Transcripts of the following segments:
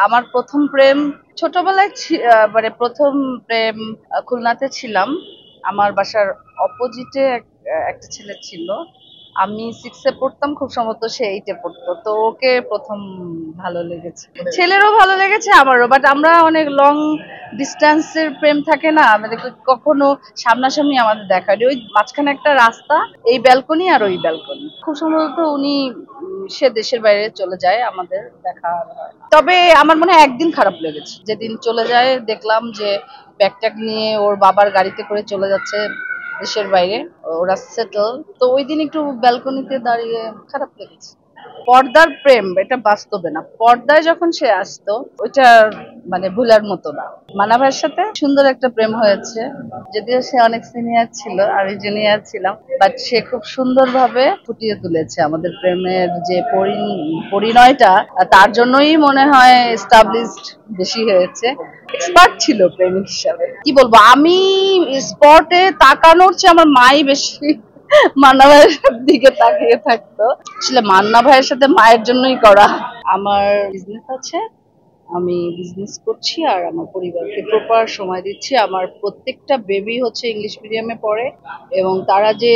আমার ১ম প্রেম ছোটবেলায় মানে ১ম প্রেম খুলনাতে ছিলাম। আমার বাসার অপোজিটে একটা ছেলে ছিল। আমি 6 এ পড়তাম, খুব সম্ভবত সে 8 এ পড়তো। তো ওকে ১ম ভালো লেগেছে। ছেলেরও ভালো লেগেছে আমারও। বাট আমরা অনেক লং ডিসট্যান্স এর প্রেম থাকে না? মানে কখনো সামনাসামনি আমাদের দেখা হয়নি। ওই মাঝখানে একটা রাস্তা, এই ব্যালকনি আর ওই ব্যালকনি। খুব সম্ভবত উনি সে দেশের বাইরে চলে যায়, আমাদের দেখা আর হয় না। তবে আমার মনে হয় একদিন খারাপ লেগেছে, যেদিন চলে যায় দেখলাম যে ব্যাগ ট্যাগ নিয়ে ওর বাবার গাড়িতে করে চলে যাচ্ছে দেশের বাইরে, ওরা সেটল। তো ওই দিন একটু ব্যালকনিতে দাঁড়িয়ে খারাপ লেগেছে। পর্দার প্রেম এটা বাস্তবে না, পর্দায় যখন সে আসতো ওইটা মানে ভুলার মতো না। মান্না ভাইয়ের সাথে সুন্দর একটা প্রেম হয়েছে, যদিও সে অনেক সিনিয়র ছিল, আমি জুনিয়র ছিলাম। বাট সে খুব সুন্দরভাবে ফুটিয়ে তুলেছে আমাদের প্রেমের যে পরিণয়টা। তার জন্যই মনে হয় এস্টাবলিশড বেশি হয়েছে। এক্সপার্ট ছিল প্রেমিক হিসাবে। কি বলবো, আমি স্পটে তাকানোর চেয়ে আমার মাই বেশি মান্না ভাইয়ের দিকে তাকিয়ে থাকতো। আসলে মান্না ভাইয়ের সাথে মায়ের জন্যই করা। আমার বিজনেস আছে, আমি বিজনেস করছি আর আমার পরিবারকে প্রপার সময় দিচ্ছি। আমার প্রত্যেকটা বেবি হচ্ছে ইংলিশ মিডিয়ামে পড়ে এবং তারা যে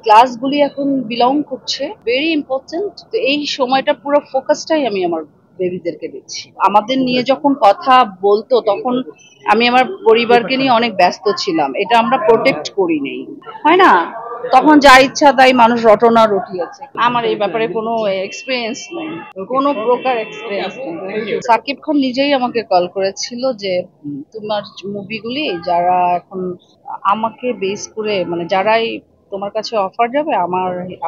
ক্লাসগুলি এখন বিলং করছে ভেরি ইম্পর্টেন্ট। তো এই সময়টা পুরো ফোকাসটাই আমি আমার বেবিদেরকে দিচ্ছি। আমাদের নিয়ে যখন কথা বলতো তখন আমি আমার পরিবারকে নিয়ে অনেক ব্যস্ত ছিলাম, এটা আমরা প্রোটেক্ট করি নেই, হয় না? তখন যা ইচ্ছা তাই মানুষ রটনা রটিয়েছে। আমার এই ব্যাপারে কোনো এক্সপিরিয়েন্স নেই, কোনো প্রকার এক্সপিরিয়েন্স নেই। সাকিব খান নিজেই আমাকে কল করেছিল যে তোমার মুভিগুলি যারা এখন আমাকে বেস করে, মানে যারাই তোমার কাছে অফার যাবে,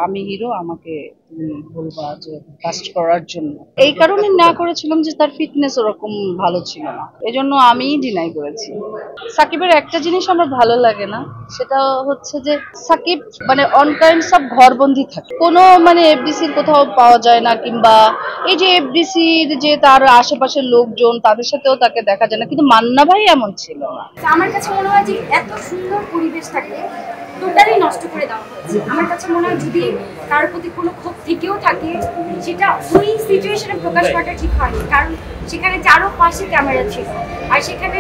আমি হিরো, আমাকে তুমি বলবা যে কাস্ট করার জন্য। এই কারণে না করেছিলাম যে তার ফিটনেস ওরকম ভালো ছিল না, এজন্য আমিই ডিনাই করেছি। সাকিবের একটা জিনিস আমার ভালো লাগে না, সেটা হচ্ছে যে সাকিব মানে অন কাইন্ডস অফ ঘরবন্দি থাকে, কোনো মানে এফডিসির কোথাও পাওয়া যায় না, কিংবা এই যে এফডিসির যে তার আশেপাশের লোকজন তাদের সাথেও তাকে দেখা যায় না, কিন্তু মান্না ভাই এমন ছিল না। আমার কাছে মনে হয় যে এত সুন্দর পরিবেশটাকে টোটালি নষ্ট করে দেওয়া হয়েছে। আমার কাছে মনে হয় যদি তার প্রতি কোনো ক্ষোভ থেকেও থাকে সেটা ওই সিচুয়েশনে প্রকাশ করাটা ঠিক হয়নি, কারণ সেখানে চারপাশে ক্যামেরা ছিল আর সেখানে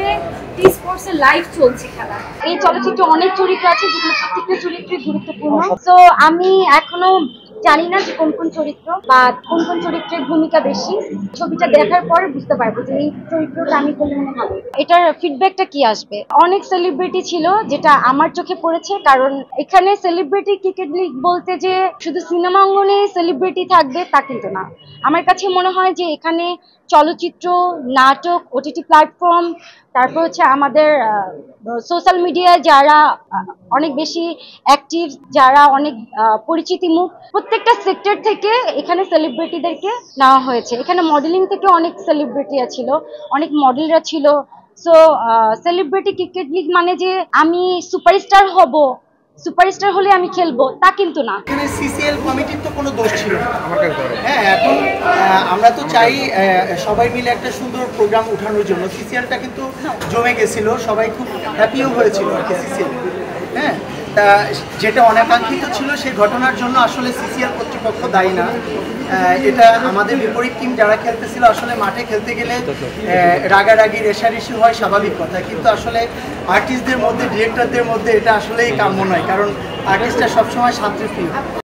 টি স্পোর্টসের লাইভ চলছে খেলা। এই চলচ্চিত্রে অনেক চরিত্র আছে যেগুলো প্রত্যেকটা চরিত্রই গুরুত্বপূর্ণ। তো আমি এখনো জানি না যে কোন কোন চরিত্র বা কোন কোন চরিত্রের ভূমিকা বেশি। ছবিটা দেখার পরে বুঝতে পারবো যে এই চরিত্রটা আমি করলে মনে ভালো। এটার ফিডব্যাকটা কি আসবে। অনেক সেলিব্রিটি ছিল যেটা আমার চোখে পড়েছে, কারণ এখানে সেলিব্রিটি ক্রিকেট লিগ বলতে যে শুধু সিনেমা অঙ্গনে সেলিব্রিটি থাকবে তা কিন্তু না। আমার কাছে মনে হয় যে এখানে চলচ্চিত্র, নাটক, ওটিটি প্ল্যাটফর্ম, তারপর হচ্ছে আমাদের সোশ্যাল মিডিয়ায় যারা অনেক বেশি অ্যাক্টিভ, যারা অনেক পরিচিতি মুখ, প্রত্যেকটা সেক্টর থেকে এখানে সেলিব্রিটিদেরকে নেওয়া হয়েছে। এখানে মডেলিং থেকে অনেক সেলিব্রিটি ছিল, অনেক মডেলরা ছিল। সো সেলিব্রিটি ক্রিকেট লিগ মানে যে আমি সুপারস্টার হব, সুপারস্টার হলে আমি খেলবো তা কিন্তু না। এখানে সিসিএল কমিটির তো কোনো দোষ ছিল না। হ্যাঁ, এখন আমরা তো চাই সবাই মিলে একটা সুন্দর প্রোগ্রাম উঠানোর জন্য। সিসিএলটা কিন্তু জমে গেছিল, সবাই খুব হ্যাপিও হয়েছিল আর কি সিসিএল। হ্যাঁ, তা যেটা অনাকাঙ্ক্ষিত ছিল সেই ঘটনার জন্য আসলে সিসিএল কর্তৃপক্ষ দায়ী না। এটা আমাদের বিপরীত টিম যারা খেলতেছিল, আসলে মাঠে খেলতে গেলে রাগারাগি রেষারেষি হয়, স্বাভাবিক কথা, কিন্তু আসলে আর্টিস্টদের মধ্যে, ডিরেক্টরদের মধ্যে এটা আসলেই কাম্য নয়, কারণ আর্টিস্টরা সবসময় শান্তিপ্রিয়।